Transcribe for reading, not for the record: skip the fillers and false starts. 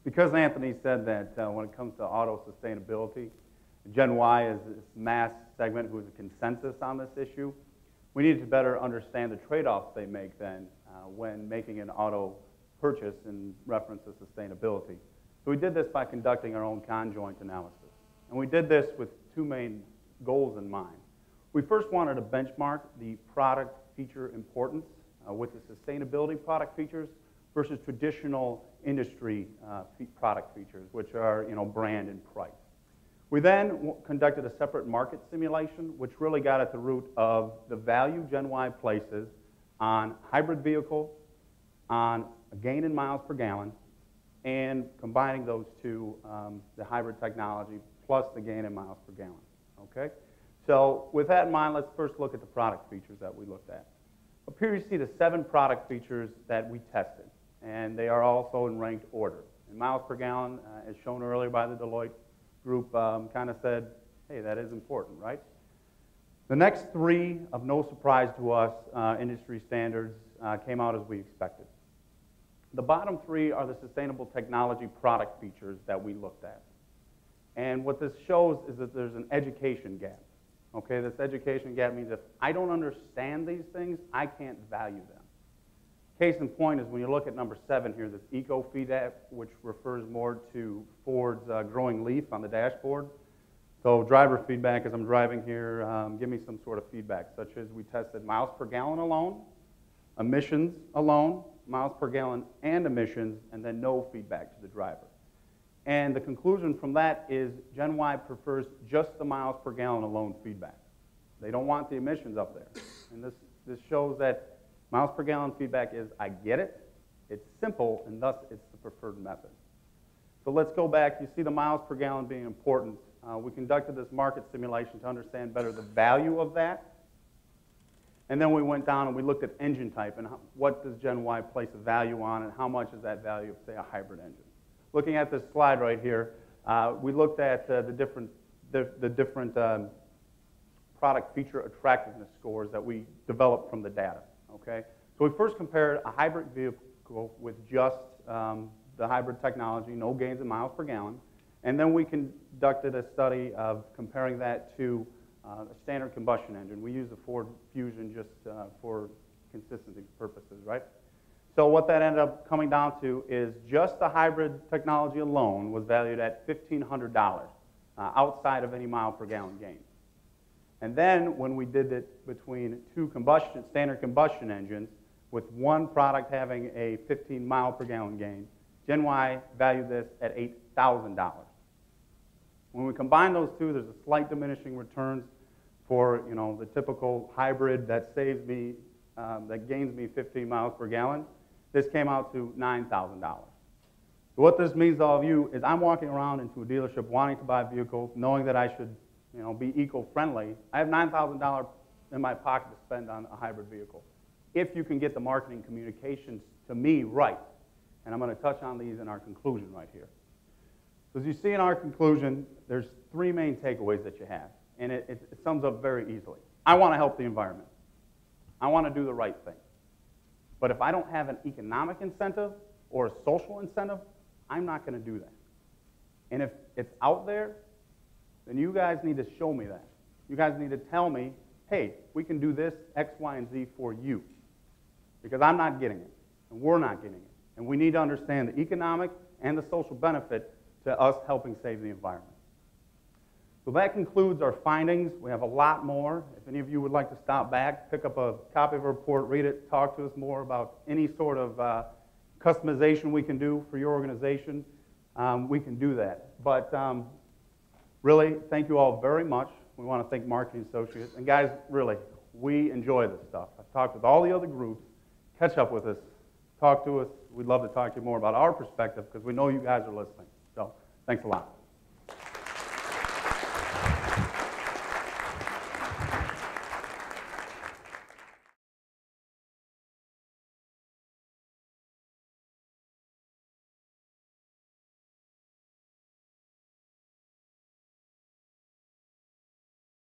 Because Anthony said that when it comes to auto sustainability, Gen Y is this mass segment who is a consensus on this issue, we need to better understand the trade-offs they make then when making an auto purchase in reference to sustainability. So we did this by conducting our own conjoint analysis. And we did this with two main goals in mind. We first wanted to benchmark the product feature importance with the sustainability product features versus traditional industry product features, which are brand and price. We then conducted a separate market simulation, which really got at the root of the value Gen Y places on hybrid vehicle, on a gain in miles per gallon, and combining those two, the hybrid technology plus the gain in miles per gallon. Okay? So with that in mind, let's first look at the product features that we looked at. Up here you see the 7 product features that we tested, and they are also in ranked order. In miles per gallon, as shown earlier by the Deloitte group, kind of said, hey, that is important, right? The next 3, of no surprise to us, industry standards, came out as we expected. The bottom 3 are the sustainable technology product features that we looked at. And what this shows is that there's an education gap. Okay, this education gap means if I don't understand these things, I can't value them. Case in point is when you look at number 7 here, this eco feedback, which refers more to Ford's growing leaf on the dashboard. So driver feedback as I'm driving here, give me some sort of feedback, such as we tested miles per gallon alone, emissions alone, miles per gallon and emissions, and then no feedback to the driver. And the conclusion from that is Gen Y prefers just the miles per gallon alone feedback. They don't want the emissions up there. And this shows that miles per gallon feedback is, I get it, it's simple, and thus it's the preferred method. So let's go back. You see the miles per gallon being important. We conducted this market simulation to understand better the value of that. And then we went down and we looked at engine type and what does Gen Y place a value on and how much is that value of, say, a hybrid engine. Looking at this slide right here, we looked at the different product feature attractiveness scores that we developed from the data. Okay, so we first compared a hybrid vehicle with just the hybrid technology, no gains in miles per gallon, and then we conducted a study of comparing that to a standard combustion engine. We use the Ford Fusion just for consistency purposes, right? So what that ended up coming down to is just the hybrid technology alone was valued at $1,500 outside of any mile per gallon gain. And then when we did it between 2 standard combustion engines with one product having a 15 mile per gallon gain, Gen Y valued this at $8,000. When we combine those two, there's a slight diminishing returns for the typical hybrid that saves me, that gains me 15 miles per gallon. This came out to $9,000. So what this means to all of you is I'm walking around into a dealership wanting to buy vehicles, knowing that I should be eco-friendly. I have $9,000 in my pocket to spend on a hybrid vehicle. If you can get the marketing communications to me right, and I'm going to touch on these in our conclusion right here. So as you see in our conclusion, there's 3 main takeaways that you have, and it sums up very easily. I want to help the environment. I want to do the right thing. But if I don't have an economic incentive or a social incentive, I'm not going to do that. And if it's out there, then you guys need to show me that. You guys need to tell me, hey, we can do this, X, Y, and Z for you. Because I'm not getting it, and we're not getting it. And we need to understand the economic and the social benefit to us helping save the environment. So that concludes our findings. We have a lot more. If any of you would like to stop back, pick up a copy of our report, read it, talk to us more about any sort of customization we can do for your organization, we can do that. But really, thank you all very much. We want to thank Marketing Associates. And guys, really, we enjoy this stuff. I've talked with all the other groups. Catch up with us. Talk to us. We'd love to talk to you more about our perspective because we know you guys are listening. So thanks a lot.